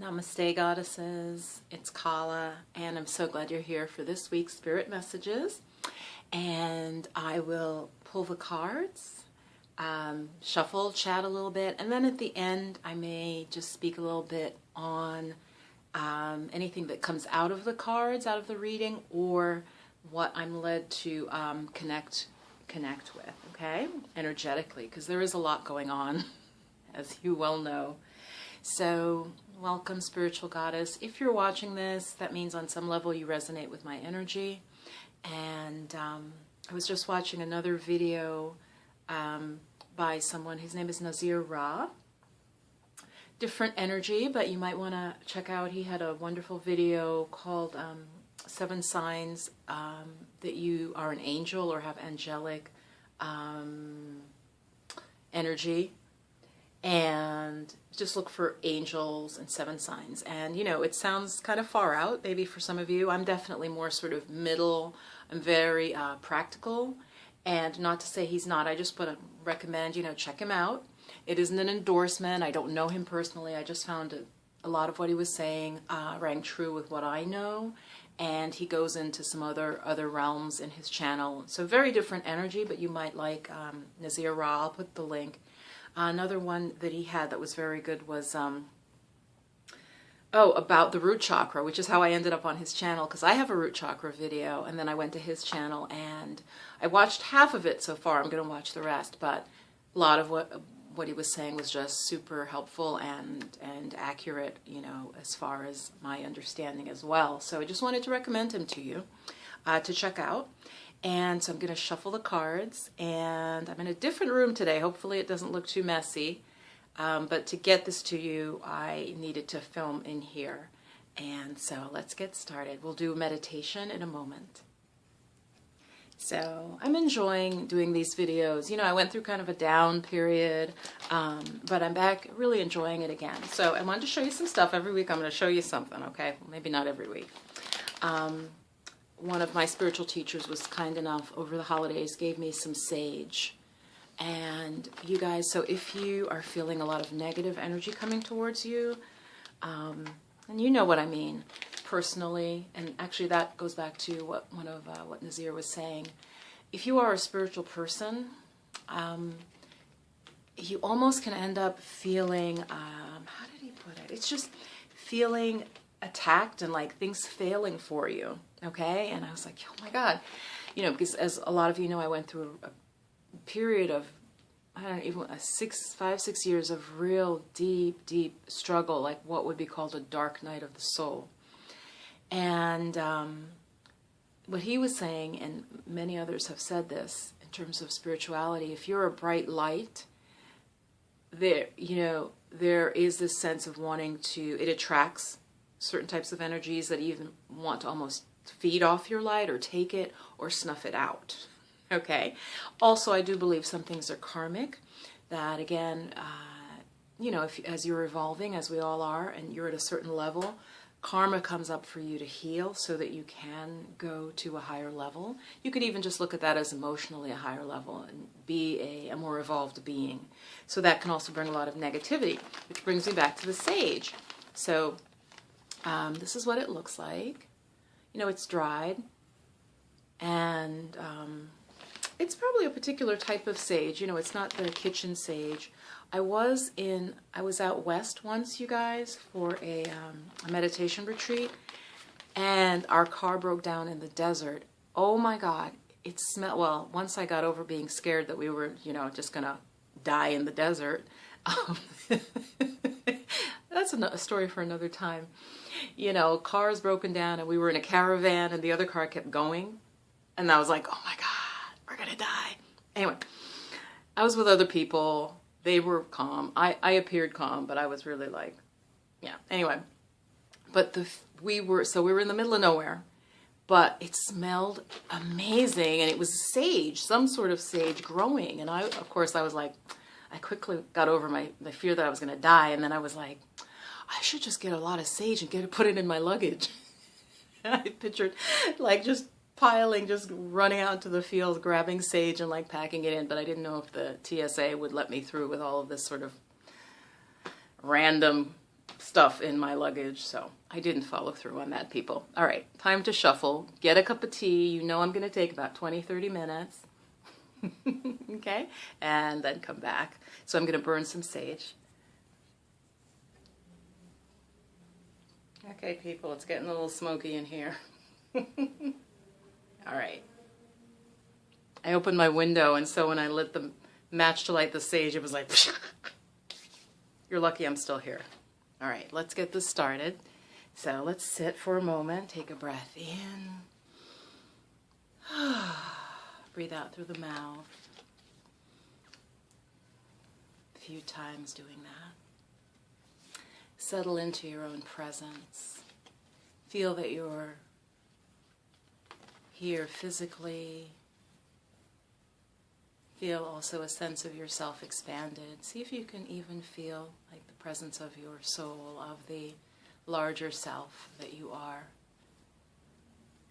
Namaste, goddesses. It's Kala, and I'm so glad you're here for this week's Spirit Messages. And I will pull the cards, shuffle, chat a little bit, and then at the end I may just speak a little bit on anything that comes out of the cards, out of the reading, or what I'm led to connect with, okay, energetically, because there is a lot going on, as you well know. So welcome, spiritual goddess. If you're watching this, that means on some level you resonate with my energy. And I was just watching another video by someone, his name is Nazir Ra. Different energy, but you might want to check out, he had a wonderful video called 7 Signs that you are an angel or have angelic energy. And just look for angels and 7 signs. And, you know, it sounds kind of far out, maybe for some of you. I'm definitely more sort of middle. I'm very practical. And not to say he's not. I just want to recommend, you know, check him out. It isn't an endorsement. I don't know him personally. I just found a lot of what he was saying rang true with what I know. And he goes into some other realms in his channel. So very different energy, but you might like Nazir Ra. I'll put the link. Another one that he had that was very good was, about the root chakra, which is how I ended up on his channel, because I have a root chakra video, and then I went to his channel, and I watched half of it so far. I'm going to watch the rest, but a lot of what he was saying was just super helpful and accurate, you know, as far as my understanding as well. So I just wanted to recommend him to you to check out. And so I'm going to shuffle the cards, and I'm in a different room today. Hopefully it doesn't look too messy, but to get this to you, I needed to film in here. And so let's get started. We'll do a meditation in a moment. So I'm enjoying doing these videos. You know, I went through kind of a down period, but I'm back really enjoying it again. So I wanted to show you some stuff. Every week I'm going to show you something, okay? Well, maybe not every week. One of my spiritual teachers was kind enough over the holidays, gave me some sage. And you guys, so if you are feeling a lot of negative energy coming towards you, and you know what I mean personally, and actually that goes back to what Nazir was saying. If you are a spiritual person, you almost can end up feeling, how did he put it? It's just feeling attacked and like things failing for you, okay? And I was like, oh my God, you know, because as a lot of you know, I went through a period of, I don't know, even 5-6 years of real deep struggle, like what would be called a dark night of the soul. And what he was saying, and many others have said this in terms of spirituality, if you're a bright light, there, you know, there is this sense of wanting to, it attracts certain types of energies that even want to almost feed off your light or take it or snuff it out, okay? Also, I do believe some things are karmic, that again, you know, as you're evolving, as we all are, and you're at a certain level, karma comes up for you to heal so that you can go to a higher level. You could even just look at that as emotionally a higher level and be a more evolved being. So that can also bring a lot of negativity, which brings me back to the sage. So this is what it looks like. You know, it's dried, and it's probably a particular type of sage. You know, it's not the kitchen sage. I was out west once, you guys, for a meditation retreat, and our car broke down in the desert. Oh my God, it smelled, well, once I got over being scared that we were, you know, just gonna die in the desert. That's a story for another time. You know, cars broken down, and we were in a caravan, and the other car kept going. And I was like, oh my God, we're going to die. Anyway, I was with other people. They were calm. I appeared calm, but I was really like, yeah. Anyway, but we were in the middle of nowhere, but it smelled amazing. And it was sage, some sort of sage growing. And of course, I was like, I quickly got over the fear that I was going to die. And then I was like, I should just get a lot of sage and put it in my luggage. I pictured like just running out to the field, grabbing sage and like packing it in. But I didn't know if the TSA would let me through with all of this sort of random stuff in my luggage, so I didn't follow through on that, people. All right, time to shuffle. Get a cup of tea. You know I'm going to take about 20-30 minutes. Okay? And then come back. So I'm going to burn some sage. Okay, people, it's getting a little smoky in here. All right. I opened my window, and so when I lit the match to light the sage, it was like, you're lucky I'm still here. All right, let's get this started. So let's sit for a moment, take a breath in. Breathe out through the mouth. A few times doing that. Settle into your own presence. Feel that you're here physically. Feel also a sense of yourself expanded. See if you can even feel like the presence of your soul, of the larger self that you are.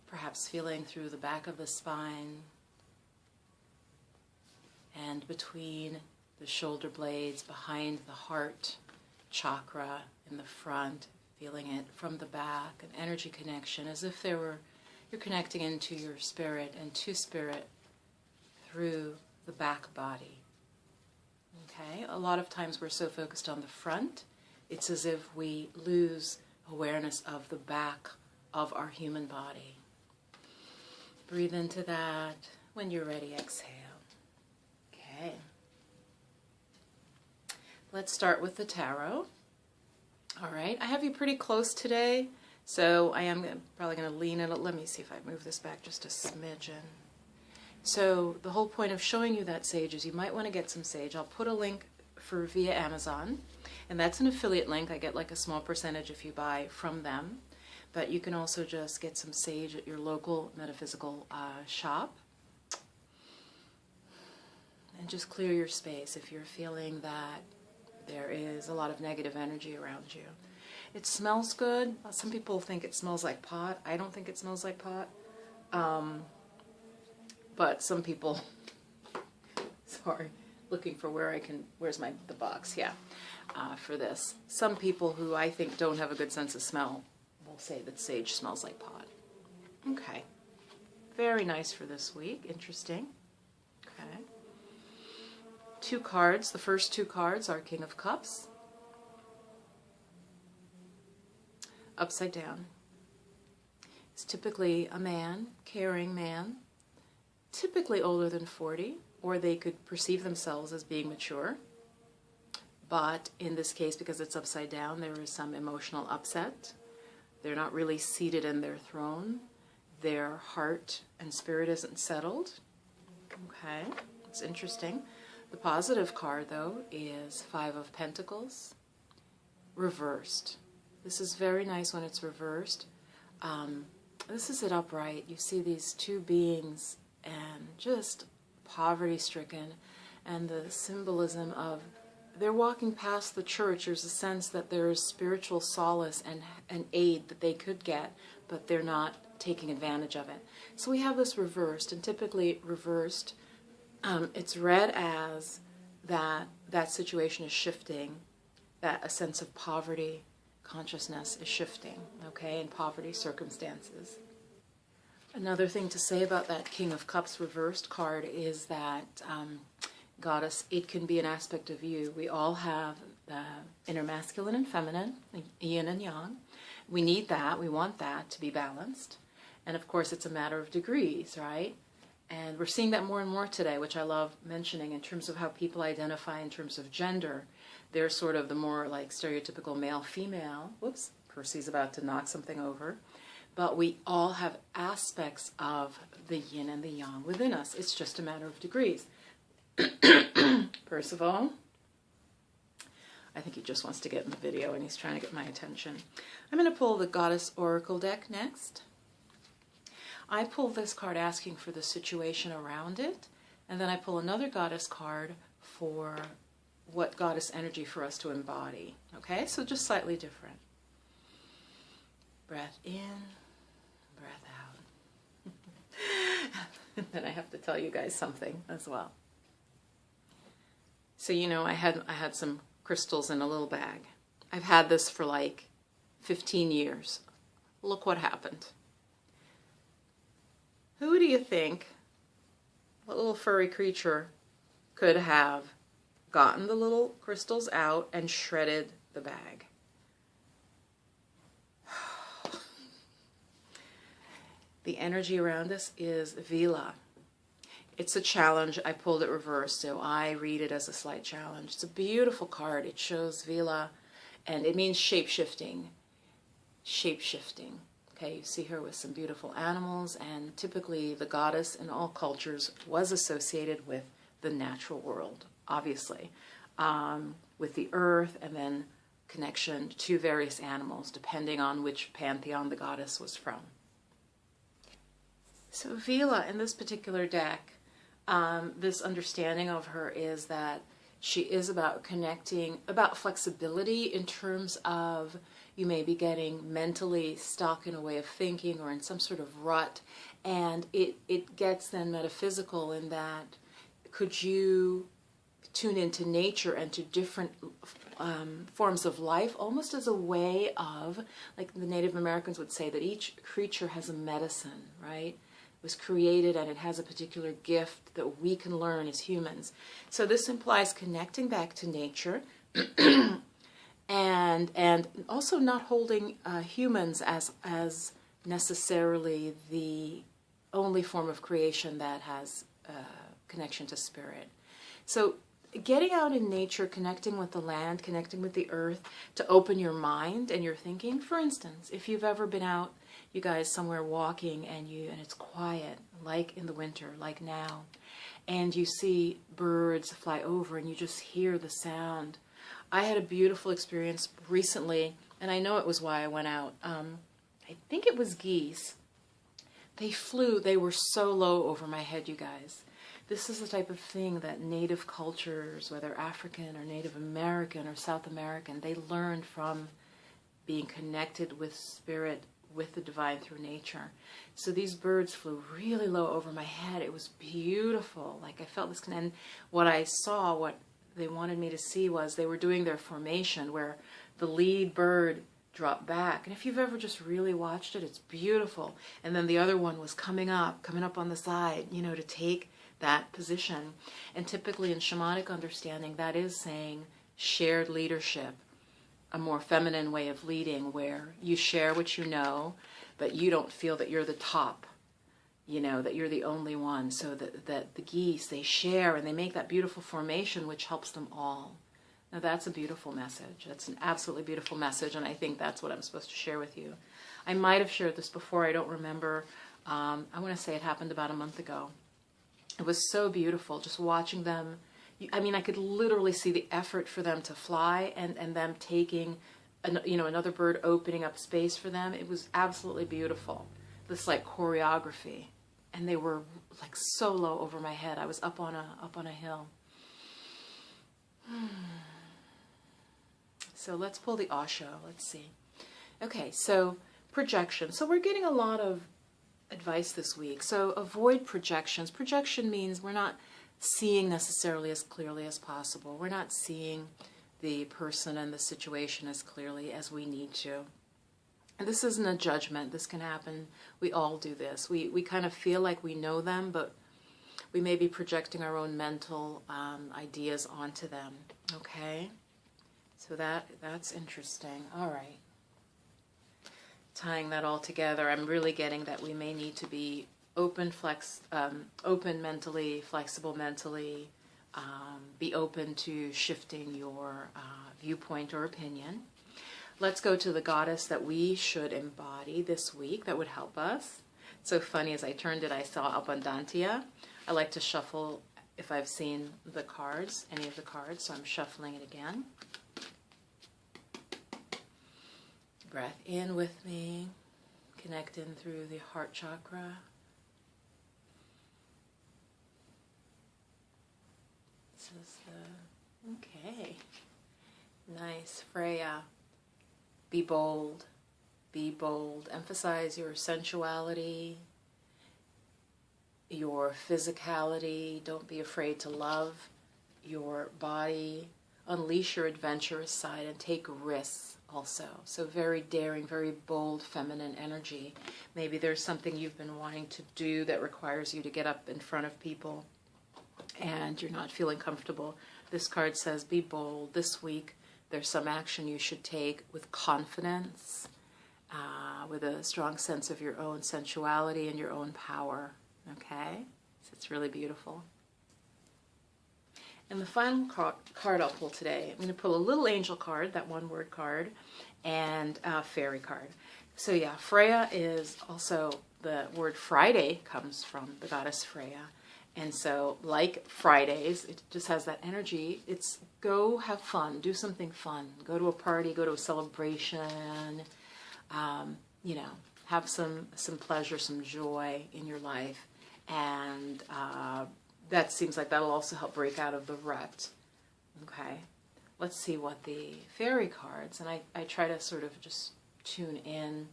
Perhaps feeling through the back of the spine and between the shoulder blades, behind the heart chakra in the front, feeling it from the back, an energy connection, as if you're connecting into your spirit and to spirit through the back body. Okay, a lot of times we're so focused on the front, it's as if we lose awareness of the back of our human body. Breathe into that. When you're ready, exhale. Okay. Let's start with the tarot. All right, I have you pretty close today, so I am probably going to lean in. Let me see if I move this back just a smidgen. So the whole point of showing you that sage is you might want to get some sage. I'll put a link for via Amazon, and that's an affiliate link. I get like a small percentage if you buy from them, but you can also just get some sage at your local metaphysical shop and just clear your space if you're feeling that there is a lot of negative energy around you. It smells good. Some people think it smells like pot. I don't think it smells like pot. But some people, sorry, looking for where I can, where's the box, yeah, for this. Some people who I think don't have a good sense of smell will say that sage smells like pot. Okay, very nice for this week, interesting. Okay. 2 cards, the first 2 cards are King of Cups, upside down. It's typically a man, caring man, typically older than 40, or they could perceive themselves as being mature. But in this case, because it's upside down, there is some emotional upset. They're not really seated in their throne. Their heart and spirit isn't settled. Okay, it's interesting. The positive card, though, is 5 of Pentacles, reversed. This is very nice when it's reversed. This is it upright. You see these 2 beings and just poverty-stricken, and the symbolism of they're walking past the church. There's a sense that there is spiritual solace and aid that they could get, but they're not taking advantage of it. So we have this reversed, and typically reversed, it's read as that situation is shifting, that a sense of poverty consciousness is shifting, okay, in poverty circumstances. Another thing to say about that King of Cups reversed card is that, Goddess, it can be an aspect of you. We all have inner masculine and feminine, yin and yang. We need that. We want that to be balanced. And of course, it's a matter of degrees, right? And we're seeing that more and more today, which I love mentioning in terms of how people identify in terms of gender. They're sort of the more like stereotypical male-female. Whoops, Percy's about to knock something over. But we all have aspects of the yin and the yang within us. It's just a matter of degrees. Percival, I think he just wants to get in the video and he's trying to get my attention. I'm going to pull the Goddess Oracle deck next. I pull this card asking for the situation around it, and then I pull another Goddess card for what Goddess energy for us to embody. Okay, so just slightly different. Breath in, breath out. And then I have to tell you guys something as well. So, you know, I had some crystals in a little bag, I've had this for like 15 years. Look what happened. Who do you think, what little furry creature, could have gotten the little crystals out and shredded the bag? The energy around us is Vila. It's a challenge. I pulled it reverse, so I read it as a slight challenge. It's a beautiful card. It shows Vila, and it means shape-shifting. Shape-shifting. Okay, you see her with some beautiful animals, and typically the goddess in all cultures was associated with the natural world, obviously, with the earth, and then connection to various animals, depending on which pantheon the goddess was from. So Vila, in this particular deck, this understanding of her is that she is about connecting, about flexibility in terms of you may be getting mentally stuck in a way of thinking or in some sort of rut, and it gets then metaphysical in that could you tune into nature and to different forms of life, almost as a way of, like the Native Americans would say, that each creature has a medicine, right? It was created and it has a particular gift that we can learn as humans. So this implies connecting back to nature and also not holding humans as necessarily the only form of creation that has connection to spirit. So getting out in nature, connecting with the land, connecting with the earth, to open your mind and your thinking. For instance, if you've ever been out, you guys, somewhere walking and it's quiet, like in the winter, like now, and you see birds fly over and you just hear the sound. I had a beautiful experience recently, and I know it was why I went out. I think it was geese. They flew, they were so low over my head, you guys. This is the type of thing that native cultures, whether African or Native American or South American, they learned from being connected with spirit, with the divine through nature. So these birds flew really low over my head. It was beautiful. Like I felt this, and what I saw, what they wanted me to see was they were doing their formation where the lead bird dropped back. And if you've ever just really watched it, it's beautiful. And then the other one was coming up on the side, you know, to take that position. And typically in shamanic understanding, that is saying shared leadership, a more feminine way of leading where you share what you know, but you don't feel that you're the top, you know, that you're the only one. So that the geese, they share and they make that beautiful formation which helps them all. Now that's a beautiful message. That's an absolutely beautiful message, and I think that's what I'm supposed to share with you. I might have shared this before, I don't remember. I want to say it happened about a month ago. It was so beautiful just watching them. I mean, I could literally see the effort for them to fly and them taking, another bird opening up space for them. It was absolutely beautiful. This like choreography, and they were like so low over my head. I was up on a hill. So let's pull the Osho. Let's see. Okay, so projection. So we're getting a lot of advice this week. So avoid projections. Projection means we're not seeing necessarily as clearly as possible. We're not seeing the person and the situation as clearly as we need to. And this isn't a judgment. This can happen. We all do this. We kind of feel like we know them, but we may be projecting our own mental ideas onto them. Okay? So that's interesting. All right. Tying that all together, I'm really getting that we may need to be open mentally, flexible mentally, be open to shifting your viewpoint or opinion. Let's go to the goddess that we should embody this week that would help us. So funny, as I turned it, I saw Abundantia. I like to shuffle if I've seen the cards, any of the cards, so I'm shuffling it again. Breath in with me, connect in through the heart chakra. This is okay. Nice, Freya. Be bold. Be bold. Emphasize your sensuality, your physicality. Don't be afraid to love your body. unleash your adventurous side and take risks also. So very daring, very bold, feminine energy. Maybe there's something you've been wanting to do that requires you to get up in front of people and you're not feeling comfortable. This card says, be bold. This week, there's some action you should take with confidence, with a strong sense of your own sensuality and your own power. Okay? So it's really beautiful. And the final card I'll pull today, I'm going to pull a little angel card, that one-word card, and a fairy card. So yeah, Freya is also, the word Friday comes from the goddess Freya. And so, like Fridays, it just has that energy. It's go have fun, do something fun. Go to a party, go to a celebration, you know, have some pleasure, some joy in your life. And that seems like that'll also help break out of the rut. Okay, let's see what the fairy cards, and I try to sort of just tune in,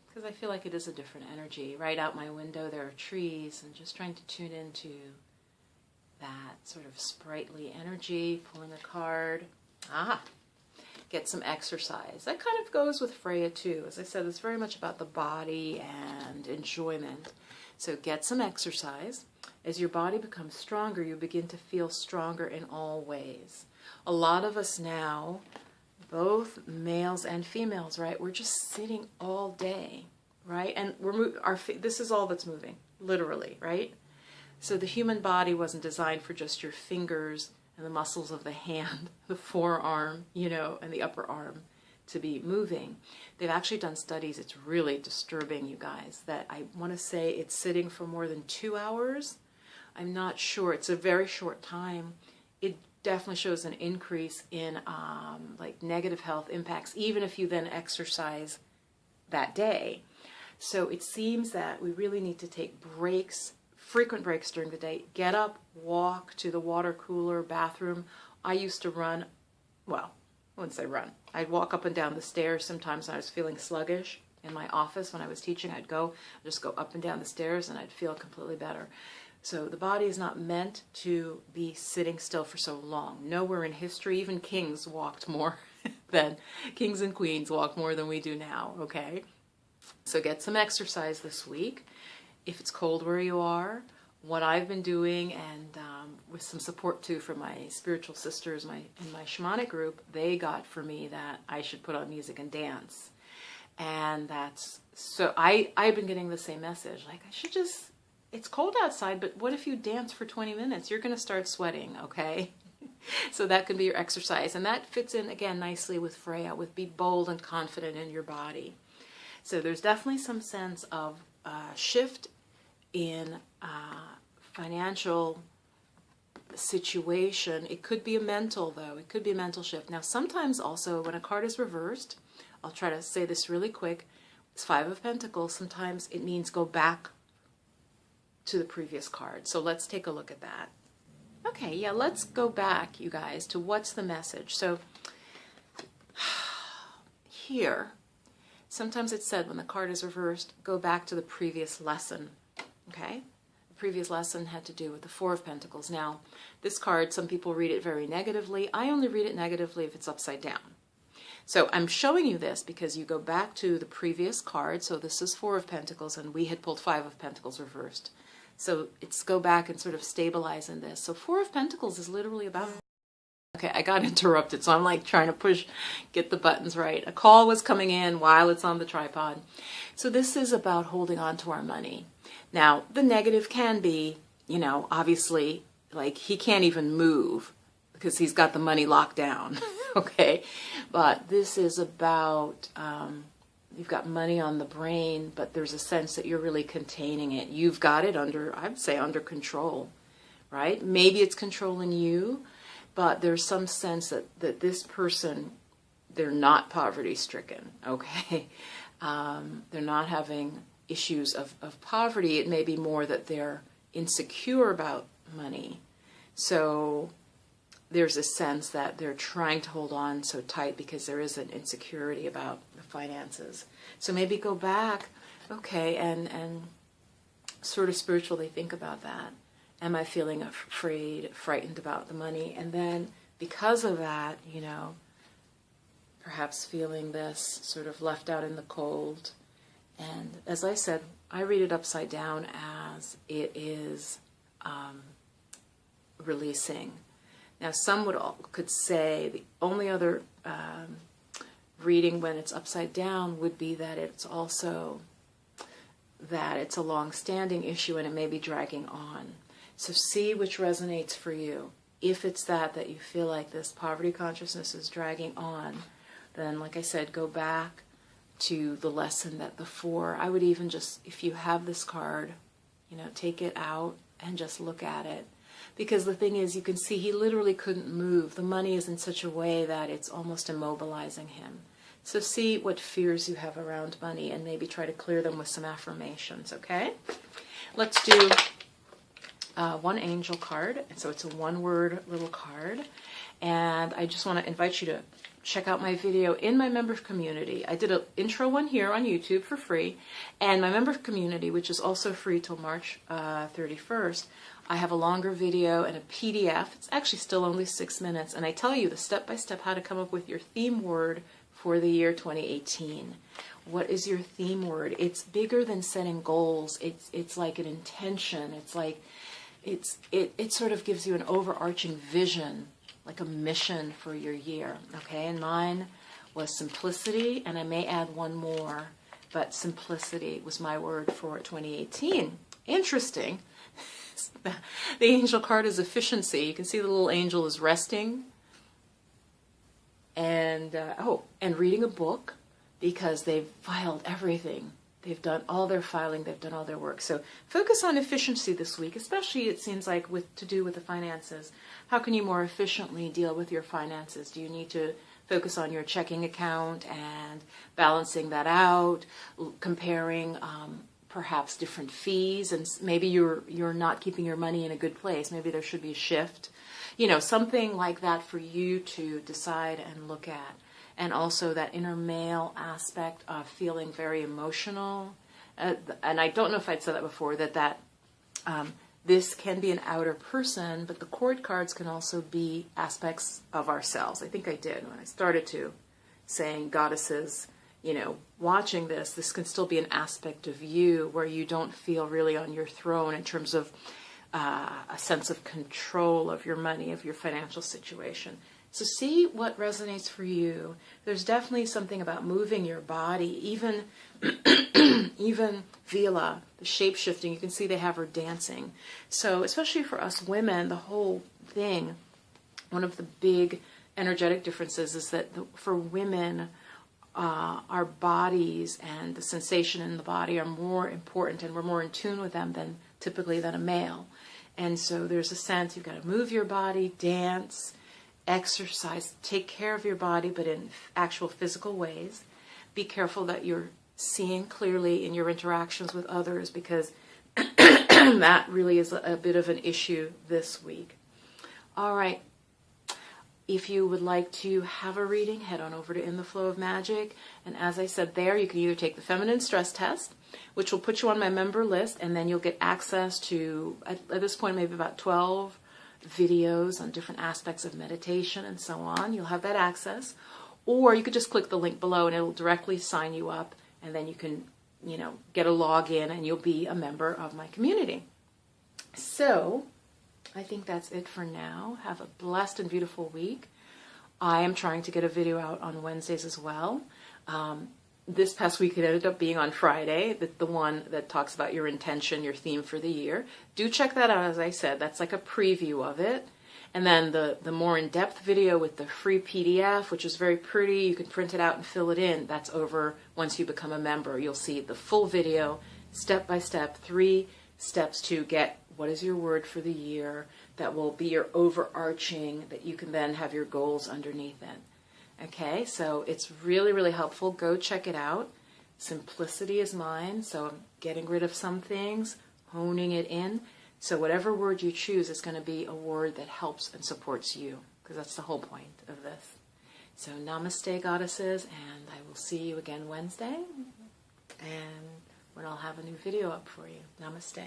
because I feel like it is a different energy. Right out my window there are trees, and just trying to tune into that sort of sprightly energy, pulling a card. Get some exercise. That kind of goes with Freya too. As I said, it's very much about the body and enjoyment. So get some exercise. As your body becomes stronger, you begin to feel stronger in all ways. A lot of us now, both males and females, right? We're just sitting all day, right? And this is all that's moving, literally, right? So the human body wasn't designed for just your fingers and the muscles of the hand, the forearm, you know, and the upper arm to be moving. They've actually done studies, it's really disturbing, you guys, that I want to say it's sitting for more than 2 hours. I'm not sure, it's a very short time. It definitely shows an increase in like negative health impacts, even if you then exercise that day. So it seems that we really need to take breaks, frequent breaks during the day. Get up, walk to the water cooler, bathroom. I used to run, well, I wouldn't say run. I'd walk up and down the stairs sometimes when I was feeling sluggish. In my office when I was teaching, I'd just go up and down the stairs and I'd feel completely better. So the body is not meant to be sitting still for so long. Nowhere in history, even kings walked more than, kings and queens walked more than we do now, okay? So get some exercise this week. If it's cold where you are, what I've been doing, and with some support too from my spiritual sisters in my shamanic group, they got for me that I should put on music and dance. And that's, so I've been getting the same message, like I should just, it's cold outside, but what if you dance for 20 minutes? You're going to start sweating, okay? So that could be your exercise. And that fits in, again, nicely with Freya, with be bold and confident in your body. So there's definitely some sense of shift in financial situation. It could be a mental, though. It could be a mental shift. Now, sometimes also when a card is reversed, I'll try to say this really quick, it's Five of Pentacles. Sometimes it means go back to the previous card. So let's take a look at that. Okay, yeah, let's go back, you guys, to what's the message. So here, sometimes it's said when the card is reversed, go back to the previous lesson, okay? The previous lesson had to do with the Four of Pentacles. Now, this card, some people read it very negatively. I only read it negatively if it's upside down. So I'm showing you this because you go back to the previous card. So this is Four of Pentacles, and we had pulled Five of Pentacles reversed. So it's go back and sort of stabilize in this. So Four of Pentacles is literally about... Okay, I got interrupted, so I'm like trying to get the buttons right. A call was coming in while it's on the tripod. So this is about holding on to our money. Now, the negative can be, you know, obviously, like he can't even move because he's got the money locked down, okay? But this is about, you've got money on the brain, but there's a sense that you're really containing it. You've got it under, I'd say, under control, right? Maybe it's controlling you, but there's some sense that this person, they're not poverty-stricken, okay? They're not having issues of poverty. It may be more that they're insecure about money. So there's a sense that they're trying to hold on so tight because there is an insecurity about the finances. So maybe go back, okay, and sort of spiritually think about that Am I feeling afraid, frightened about the money? And then because of that, you know, perhaps feeling this sort of left out in the cold. And as I said, I read it upside down as it is releasing. Now, some could say the only other reading when it's upside down would be that it's also that it's a long-standing issue and it may be dragging on. So see which resonates for you. If it's that you feel like this poverty consciousness is dragging on, then, like I said, go back to the lesson that the four, I would even just, if you have this card, you know, take it out and just look at it. Because the thing is, you can see he literally couldn't move. The money is in such a way that it's almost immobilizing him. So see what fears you have around money and maybe try to clear them with some affirmations, okay? Let's do one angel card. And so it's a one-word little card. And I just want to invite you to check out my video in my member community. I did an intro one here on YouTube for free. And my member community, which is also free till March 31st, I have a longer video and a PDF. It's actually still only 6 minutes. And I tell you the step-by-step how to come up with your theme word for the year 2018. What is your theme word? It's bigger than setting goals. It's like an intention. It's like it sort of gives you an overarching vision, like a mission for your year. Okay, and mine was simplicity, and I may add one more, but simplicity was my word for 2018. Interesting. The angel card is efficiency. You can see the little angel is resting. And, and reading a book, because they've filed everything. They've done all their filing, they've done all their work. So focus on efficiency this week, especially it seems like to do with the finances. How can you more efficiently deal with your finances? Do you need to focus on your checking account and balancing that out, comparing perhaps different fees, and maybe you're not keeping your money in a good place. Maybe there should be a shift. You know, something like that for you to decide and look at. And also that inner male aspect of feeling very emotional. And I don't know if I'd said that before, that this can be an outer person, but the court cards can also be aspects of ourselves. I think I did when I started to saying goddesses, you know, watching this can still be an aspect of you where you don't feel really on your throne in terms of a sense of control of your money, of your financial situation. So see what resonates for you. There's definitely something about moving your body, even Vila, the shape-shifting, you can see they have her dancing. So especially for us women, the whole thing, one of the big energetic differences is that for women, our bodies and the sensation in the body are more important, and we're more in tune with them than typically than a male. And so there's a sense you've got to move your body, dance, exercise, take care of your body, but in actual physical ways. Be careful that you're seeing clearly in your interactions with others, because that really is a bit of an issue this week. All right. If you would like to have a reading, head on over to In the Flow of Magic. And as I said there, you can either take the Feminine Stress Test, which will put you on my member list, and then you'll get access to, at this point, maybe about 12 videos on different aspects of meditation and so on. You'll have that access. Or you could just click the link below and it'll directly sign you up, and then you can, you know, get a login and you'll be a member of my community. So I think that's it for now. Have a blessed and beautiful week. I am trying to get a video out on Wednesdays as well. This past week it ended up being on Friday, the one that talks about your intention, your theme for the year. Do check that out, as I said. That's like a preview of it. And then the more in-depth video with the free PDF, which is very pretty. You can print it out and fill it in. That's over once you become a member. You'll see the full video, step by step, 3 steps to get what is your word for the year that will be your overarching, that you can then have your goals underneath it. Okay, so it's really, really helpful. Go check it out. Simplicity is mine, so I'm getting rid of some things, honing it in. So whatever word you choose is going to be a word that helps and supports you, because that's the whole point of this. So namaste, goddesses, and I will see you again Wednesday, and when I'll have a new video up for you. Namaste.